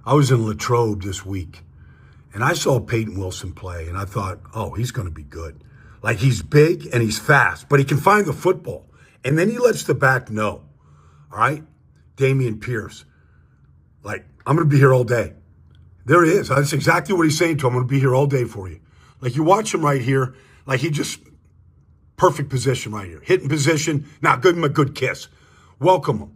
I was in Latrobe this week, and I saw Payton Wilson play, and I thought, oh, he's going to be good. Like, he's big and he's fast, but he can find the football. And then he lets the back know, all right? Dameon Pierce, like, I'm going to be here all day. There he is. That's exactly what he's saying to him. I'm going to be here all day for you. Like, you watch him right here, like, he just, perfect position right here. Hitting position. Now, give him a good kiss. Welcome him.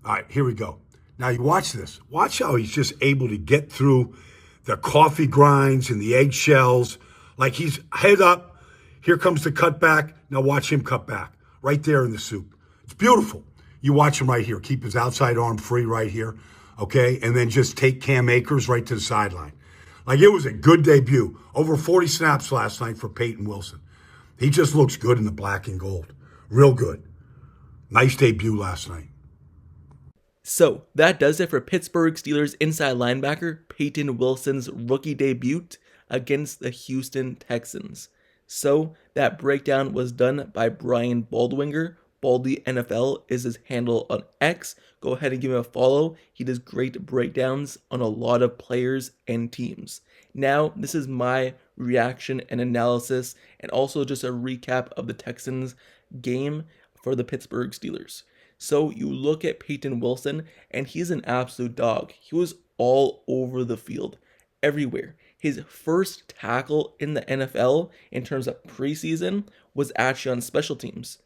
All right, here we go. Now, you watch this. Watch how he's just able to get through the coffee grinds and the eggshells. Like, he's head up. Here comes the cutback. Now watch him cut back. Right there in the soup. It's beautiful. You watch him right here. Keep his outside arm free right here. Okay? And then just take Cam Akers right to the sideline. Like, it was a good debut. Over 40 snaps last night for Payton Wilson. He just looks good in the black and gold. Real good. Nice debut last night. So, that does it for Pittsburgh Steelers inside linebacker Payton Wilson's rookie debut against the Houston Texans. So, that breakdown was done by Brian Baldwinger. Baldy NFL is his handle on X. Go ahead and give him a follow. He does great breakdowns on a lot of players and teams. Now, this is my reaction and analysis, and also just a recap of the Texans game for the Pittsburgh Steelers. So you look at Payton Wilson, and he's an absolute dog. He was all over the field, everywhere. His first tackle in the NFL in terms of preseason was actually on special teams.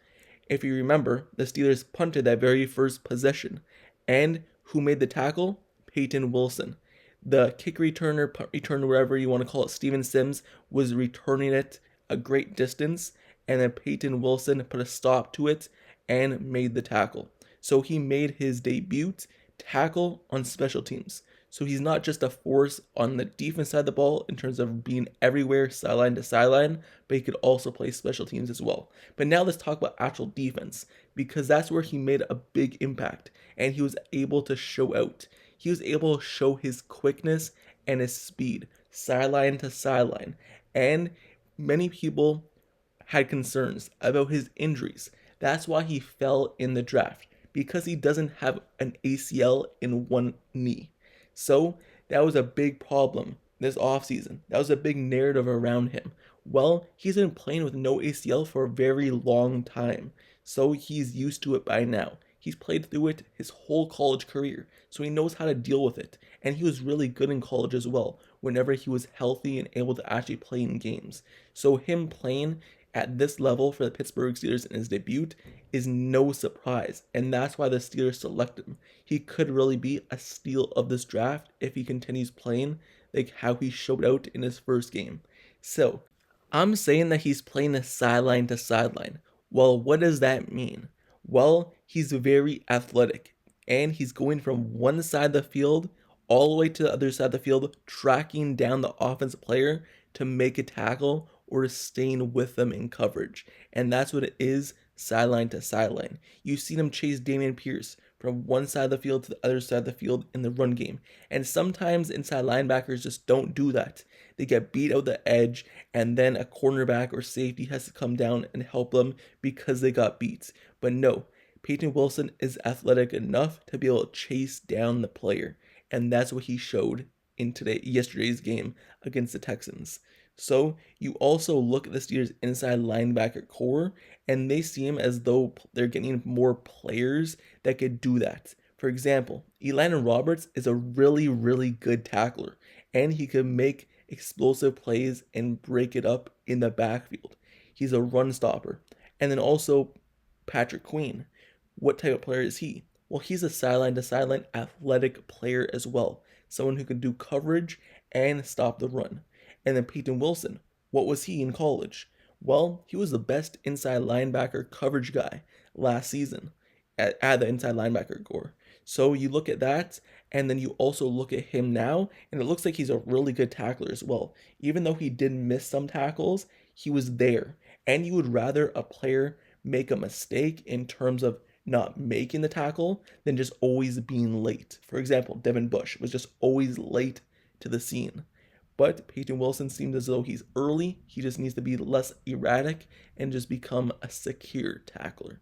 If you remember, the Steelers punted that very first possession. And who made the tackle? Payton Wilson. The kick returner, punt returner, whatever you want to call it, Steven Sims, was returning it a great distance. And then Payton Wilson put a stop to it and made the tackle. So he made his debut tackle on special teams. So he's not just a force on the defense side of the ball in terms of being everywhere, sideline to sideline, but he could also play special teams as well. But now let's talk about actual defense, because that's where he made a big impact, and he was able to show out. He was able to show his quickness and his speed, sideline to sideline. And many people had concerns about his injuries. That's why he fell in the draft, because he doesn't have an ACL in one knee. So that was a big problem this offseason. That was a big narrative around him. Well, he's been playing with no ACL for a very long time, so he's used to it by now. He's played through it his whole college career, so he knows how to deal with it. And he was really good in college as well, whenever he was healthy and able to actually play in games. So him playing at this level for the Pittsburgh Steelers in his debut is no surprise, and that's why the Steelers selected him. He could really be a steal of this draft if he continues playing like how he showed out in his first game. So, I'm saying that he's playing a sideline to sideline. Well, what does that mean? Well, he's very athletic, and he's going from one side of the field all the way to the other side of the field, tracking down the offensive player to make a tackle or staying with them in coverage. And that's what it is, sideline to sideline. You've seen him chase Dameon Pierce from one side of the field to the other side of the field in the run game. And sometimes inside linebackers just don't do that. They get beat out the edge, and then a cornerback or safety has to come down and help them because they got beat. But no, Payton Wilson is athletic enough to be able to chase down the player. And that's what he showed in yesterday's game against the Texans. So you also look at the Steelers' inside linebacker core, and they seem as though they're getting more players that could do that. For example, Elandon Roberts is a really, really good tackler, and he can make explosive plays and break it up in the backfield. He's a run stopper. And then also Patrick Queen. What type of player is he? Well, he's a sideline to sideline athletic player as well. Someone who can do coverage and stop the run. And then Payton Wilson, what was he in college? Well, he was the best inside linebacker coverage guy last season at the inside linebacker core. So you look at that, and then you also look at him now, and it looks like he's a really good tackler as well. Even though he did miss some tackles, he was there. And you would rather a player make a mistake in terms of not making the tackle than just always being late. For example, Devin Bush was just always late to the scene. But Payton Wilson seems as though he's early. He just needs to be less erratic and just become a secure tackler.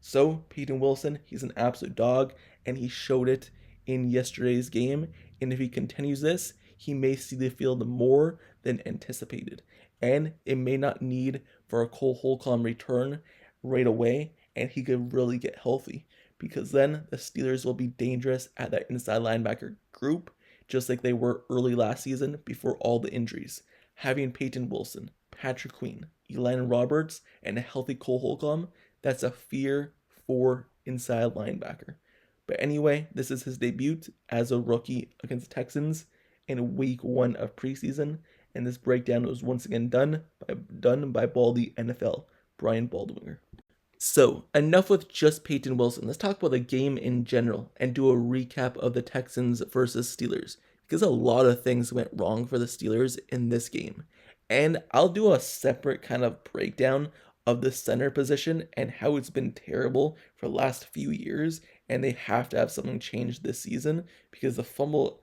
So Payton Wilson, he's an absolute dog, and he showed it in yesterday's game, and if he continues this, he may see the field more than anticipated, and it may not need for a Cole Holcomb return right away, and he could really get healthy, because then the Steelers will be dangerous at that inside linebacker group, just like they were early last season before all the injuries. Having Payton Wilson, Patrick Queen, Elan Roberts, and a healthy Cole Holcomb, that's a fear for inside linebacker. But anyway, this is his debut as a rookie against the Texans in week 1 of preseason, and this breakdown was once again done by Baldy NFL, Brian Baldwinger. So, enough with just Payton Wilson. Let's talk about the game in general and do a recap of the Texans versus Steelers, because a lot of things went wrong for the Steelers in this game. And I'll do a separate kind of breakdown of the center position and how it's been terrible for the last few years, and they have to have something changed this season because the fumble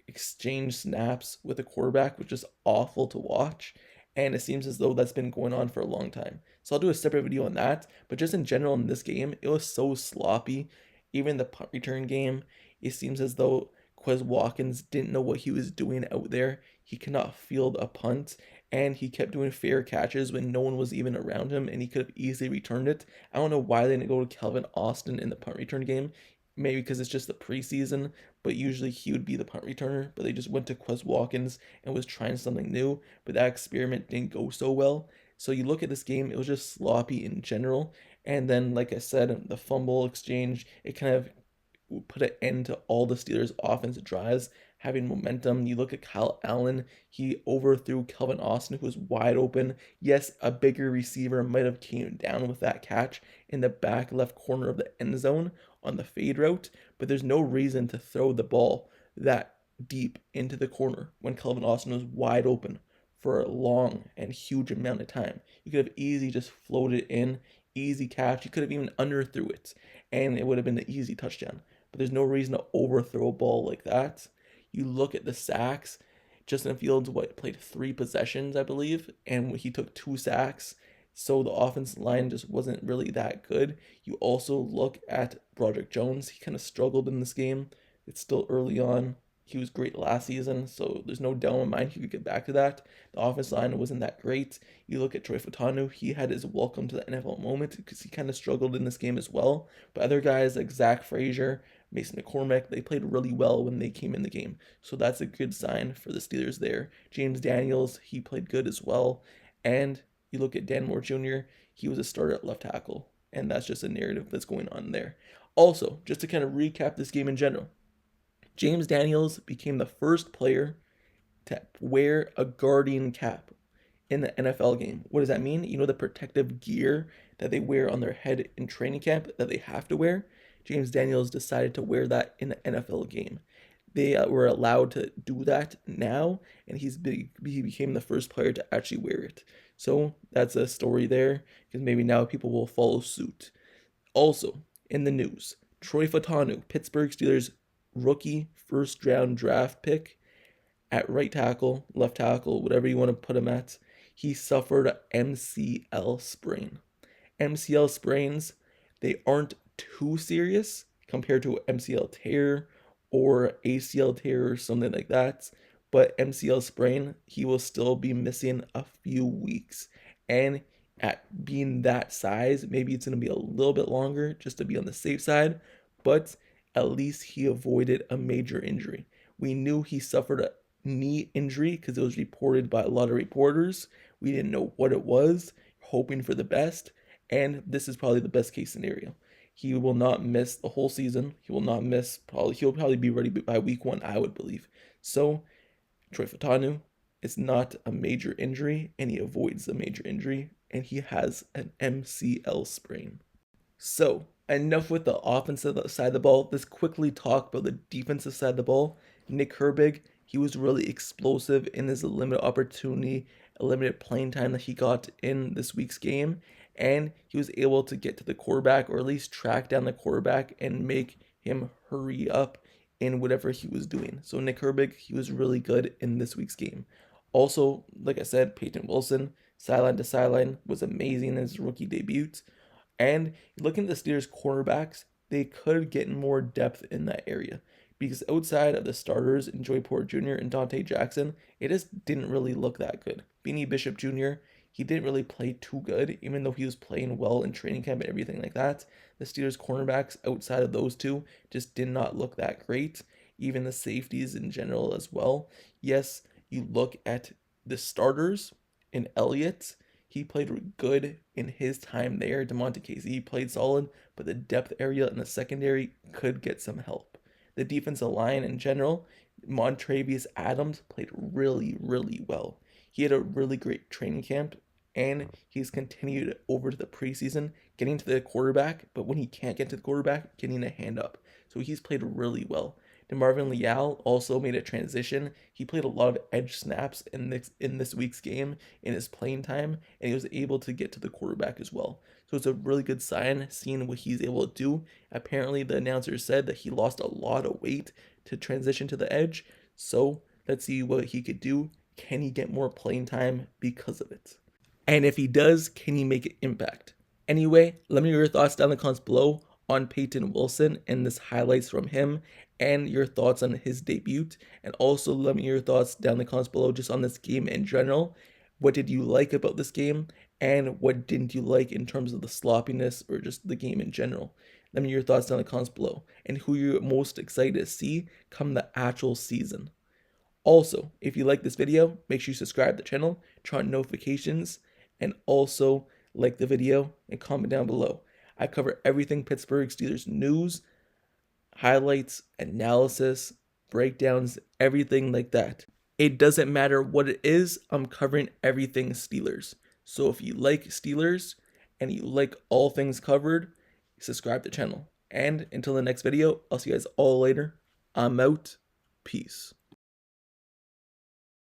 exchange snaps with the quarterback was just awful to watch, and it seems as though that's been going on for a long time. So I'll do a separate video on that, but just in general in this game, it was so sloppy. Even the punt return game, it seems as though Quez Watkins didn't know what he was doing out there. He could not field a punt, and he kept doing fair catches when no one was even around him, and he could have easily returned it. I don't know why they didn't go to Calvin Austin in the punt return game. Maybe because it's just the preseason, but usually he would be the punt returner, but they just went to Quez Watkins and was trying something new, but that experiment didn't go so well. So you look at this game, it was just sloppy in general, and then, like I said, the fumble exchange, it kind of put an end to all the Steelers' offensive drives having momentum. You look at Kyle Allen, he overthrew Calvin Austin, who was wide open. Yes, a bigger receiver might have came down with that catch in the back left corner of the end zone on the fade route, but there's no reason to throw the ball that deep into the corner when Calvin Austin was wide open for a long and huge amount of time. You could have easily just floated in, easy catch. You could have even underthrew it, and it would have been an easy touchdown. But there's no reason to overthrow a ball like that. You look at the sacks. Justin Fields played 3 possessions, I believe, and he took 2 sacks. So the offensive line just wasn't really that good. You also look at Broderick Jones. He kind of struggled in this game. It's still early on. He was great last season, so there's no doubt in my mind he could get back to that. The offensive line wasn't that great. You look at Troy Fautanu. He had his welcome to the NFL moment because he kind of struggled in this game as well. But other guys like Zach Frazier, Mason McCormick, they played really well when they came in the game. So that's a good sign for the Steelers there. James Daniels, he played good as well. And you look at Dan Moore Jr., he was a starter at left tackle. And that's just a narrative that's going on there. Also, just to kind of recap this game in general, James Daniels became the first player to wear a guardian cap in the NFL game. What does that mean? You know, the protective gear that they wear on their head in training camp that they have to wear? James Daniels decided to wear that in the NFL game. They were allowed to do that now, and he became the first player to actually wear it. So that's a story there, because maybe now people will follow suit. Also, in the news, Troy Fautanu, Pittsburgh Steelers rookie first-round draft pick at right tackle, left tackle, whatever you want to put him at, he suffered an MCL sprain. MCL sprains, they aren't too serious compared to MCL tear or ACL tear or something like that, but MCL sprain, he will still be missing a few weeks. And at being that size, maybe it's going to be a little bit longer just to be on the safe side, but at least he avoided a major injury. We knew he suffered a knee injury because it was reported by a lot of reporters. We didn't know what it was, hoping for the best, and this is probably the best case scenario. He will not miss the whole season. He will not miss, he'll probably be ready by week 1, I would believe. So, Troy Fautanu, it's not a major injury, and he avoids a major injury, and he has an MCL sprain. So, enough with the offensive side of the ball. Let's quickly talk about the defensive side of the ball. Nick Herbig, he was really explosive in his limited opportunity, a limited playing time that he got in this week's game, and he was able to get to the quarterback, or at least track down the quarterback and make him hurry up in whatever he was doing. So Nick Herbig, he was really good in this week's game. Also, like I said, Payton Wilson, sideline to sideline, was amazing in his rookie debut. And looking at the Steelers cornerbacks, they could get more depth in that area, because outside of the starters, Joey Porter Jr. and Dante Jackson, it just didn't really look that good. Beanie Bishop Jr., he didn't really play too good, even though he was playing well in training camp and everything like that. The Steelers cornerbacks outside of those two just did not look that great. Even the safeties in general as well. Yes, you look at the starters in Elliott, he played good in his time there. DeMonte Casey, he played solid, but the depth area in the secondary could get some help. The defensive line in general, Montravius Adams played really, really well. He had a really great training camp, and he's continued over to the preseason, getting to the quarterback, but when he can't get to the quarterback, getting a hand up. So he's played really well. DeMarvin Leal also made a transition. He played a lot of edge snaps in this week's game in his playing time, and he was able to get to the quarterback as well. So it's a really good sign seeing what he's able to do. Apparently, the announcer said that he lost a lot of weight to transition to the edge. So let's see what he could do. Can he get more playing time because of it? And if he does, can he make an impact? Anyway, let me know your thoughts down in the comments below on Payton Wilson and this highlights from him, and your thoughts on his debut. And also let me know your thoughts down in the comments below just on this game in general. What did you like about this game, and what didn't you like in terms of the sloppiness or just the game in general? Let me know your thoughts down in the comments below, and who you're most excited to see come the actual season. Also, if you like this video, make sure you subscribe to the channel, turn on notifications, and also like the video and comment down below. I cover everything Pittsburgh Steelers news, highlights, analysis, breakdowns, everything like that. It doesn't matter what it is, I'm covering everything Steelers. So if you like Steelers and you like all things covered, subscribe to the channel. And until the next video, I'll see you guys all later. I'm out. Peace.